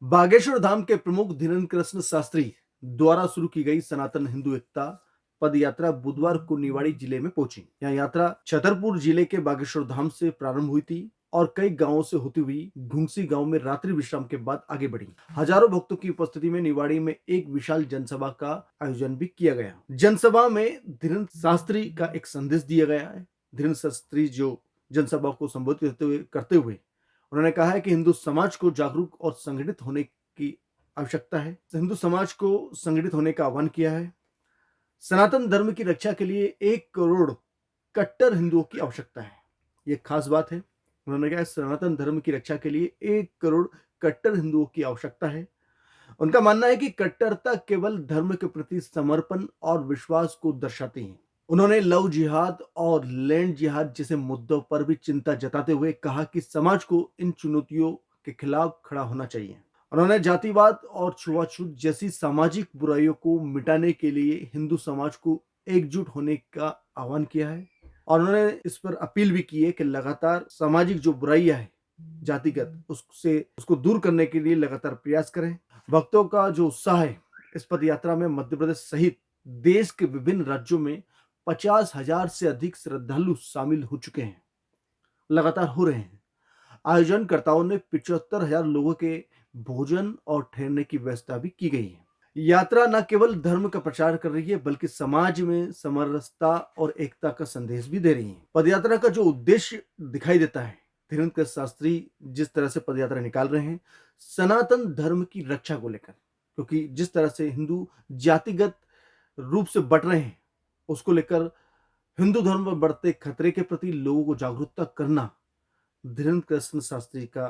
बागेश्वर धाम के प्रमुख धीरेन्द्र कृष्ण शास्त्री द्वारा शुरू की गई सनातन हिंदू एकता पद यात्रा बुधवार को निवाड़ी जिले में पहुंची। यह यात्रा छतरपुर जिले के बागेश्वर धाम से प्रारंभ हुई थी और कई गांवों से होती हुई घुंगसी गांव में रात्रि विश्राम के बाद आगे बढ़ी। हजारों भक्तों की उपस्थिति में निवाड़ी में एक विशाल जनसभा का आयोजन भी किया गया। जनसभा में धीरेन्द्र शास्त्री का एक संदेश दिया गया है। धीरेन्द्र शास्त्री जो जनसभा को संबोधित करते हुए उन्होंने कहा है कि हिंदू समाज को जागरूक और संगठित होने की आवश्यकता है। हिंदू समाज को संगठित होने का आह्वान किया है। सनातन धर्म की रक्षा के लिए 1 करोड़ कट्टर हिंदुओं की आवश्यकता है। ये खास बात है। उन्होंने कहा सनातन धर्म की रक्षा के लिए 1 करोड़ कट्टर हिंदुओं की आवश्यकता है। उनका मानना है कि कट्टरता केवल धर्म के प्रति समर्पण और विश्वास को दर्शाती है। उन्होंने लव जिहाद और लैंड जिहाद जैसे मुद्दों पर भी चिंता जताते हुए कहा कि समाज को इन चुनौतियों के खिलाफ खड़ा होना चाहिए। उन्होंने जातिवाद और छुआछूत जैसी सामाजिक बुराइयों को मिटाने के लिए हिंदू समाज को एकजुट होने का आह्वान किया है और उन्होंने इस पर अपील भी की है कि लगातार सामाजिक जो बुराइयां है जातिगत उसको दूर करने के लिए लगातार प्रयास करें। भक्तों का जो उत्साह है इस पद यात्रा में मध्य प्रदेश सहित देश के विभिन्न राज्यों में 50,000 से अधिक श्रद्धालु शामिल हो चुके हैं, लगातार हो रहे हैं। आयोजनकर्ताओं ने 75,000 लोगों के भोजन और ठहरने की व्यवस्था भी की गई है। यात्रा न केवल धर्म का प्रचार कर रही है बल्कि समाज में समरसता और एकता का संदेश भी दे रही है। पदयात्रा का जो उद्देश्य दिखाई देता है, धीरेन्द्र कृष्ण शास्त्री जिस तरह से पदयात्रा निकाल रहे हैं सनातन धर्म की रक्षा को लेकर, क्योंकि जिस तरह से हिंदू जातिगत रूप से बट रहे हैं उसको लेकर हिंदू धर्म पर बढ़ते खतरे के प्रति लोगों को जागरूकता करना धीरेन्द्र कृष्ण शास्त्री का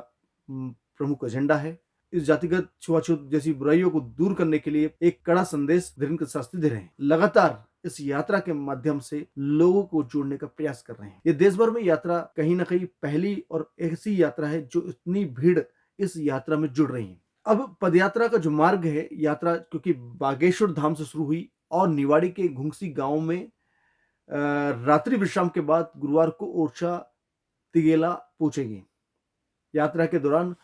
प्रमुख एजेंडा है। इस जातिगत छुआछूत जैसी बुराइयों को दूर करने के लिए एक कड़ा संदेश धीरेन्द्र कृष्ण शास्त्री दे रहे हैं। लगातार इस यात्रा के माध्यम से लोगों को जोड़ने का प्रयास कर रहे हैं। ये देश भर में यात्रा कहीं ना कहीं पहली और ऐसी यात्रा है जो इतनी भीड़ इस यात्रा में जुड़ रही है। अब पदयात्रा का जो मार्ग है, यात्रा क्योंकि बागेश्वर धाम से शुरू हुई और निवाड़ी के घुंगसी गांव में रात्रि विश्राम के बाद गुरुवार को ओरछा तिगेला पहुंचेगी। यात्रा के दौरान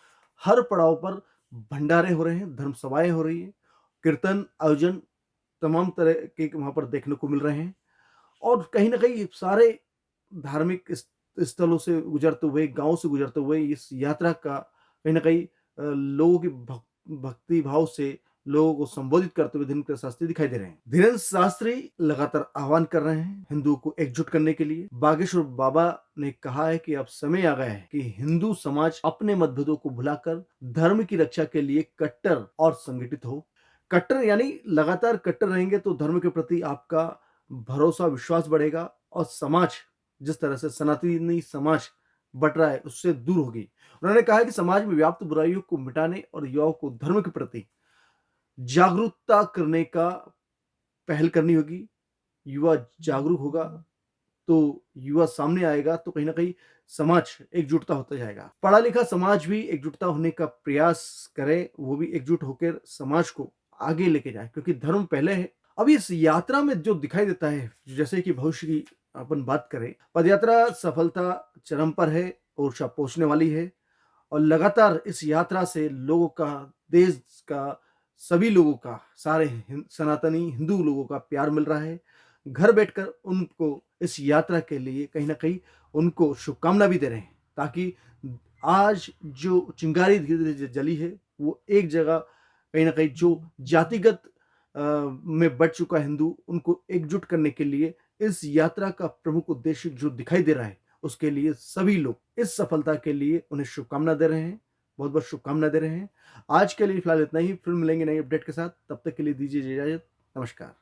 हर पड़ाव पर भंडारे हो रहे हैं, धर्म सभाएं हो रही है, कीर्तन आयोजन तमाम तरह के वहां पर देखने को मिल रहे हैं और कहीं ना कहीं सारे धार्मिक स्थलों से गुजरते हुए, गांव से गुजरते हुए इस यात्रा का कहीं ना कहीं लोगों की भक्ति भाव से लोगों को संबोधित करते हुए धीरेन्द्र शास्त्री दिखाई दे रहे हैं। धीरेन्द्र शास्त्री लगातार आह्वान कर रहे हैं हिंदुओं को एकजुट करने के लिए। बागेश्वर बाबा ने कहा है कि अब समय आ गया है कि हिंदू समाज अपने मतभेदों को भुलाकर धर्म की रक्षा के लिए कट्टर और संगठित हो। कट्टर यानी लगातार कट्टर रहेंगे तो धर्म के प्रति आपका भरोसा विश्वास बढ़ेगा और समाज जिस तरह से सनातनी समाज बट रहा है उससे दूर होगी। उन्होंने कहा कि समाज में व्याप्त बुराइयों को मिटाने और युवाओं को धर्म के प्रति जागरूकता करने का पहल करनी होगी। युवा जागरूक होगा तो युवा सामने आएगा तो कहीं ना कहीं समाज एकजुटता होता जाएगा। पढ़ा लिखा समाज भी एकजुटता होने का प्रयास करे, वो भी एकजुट होकर समाज को आगे लेके जाए क्योंकि धर्म पहले है। अब इस यात्रा में जो दिखाई देता है, जैसे कि भविष्य की अपन बात करें, पदयात्रा सफलता चरम पर है, ओरछा पहुंचने वाली है और लगातार इस यात्रा से लोगों का, देश का, सभी लोगों का, सारे सनातनी हिंदू लोगों का प्यार मिल रहा है। घर बैठकर उनको इस यात्रा के लिए कहीं ना कहीं उनको शुभकामना भी दे रहे हैं ताकि आज जो चिंगारी धीरे धीरे जली है वो एक जगह कहीं ना कहीं जो जातिगत में बढ़ चुका हिंदू उनको एकजुट करने के लिए इस यात्रा का प्रमुख उद्देश्य जो दिखाई दे रहा है उसके लिए सभी लोग इस सफलता के लिए उन्हें शुभकामना दे रहे हैं, बहुत बहुत शुभकामना दे रहे हैं। आज के लिए फिलहाल इतना ही, फिर मिलेंगे नई अपडेट के साथ। तब तक के लिए दीजिए इजाजत। नमस्कार।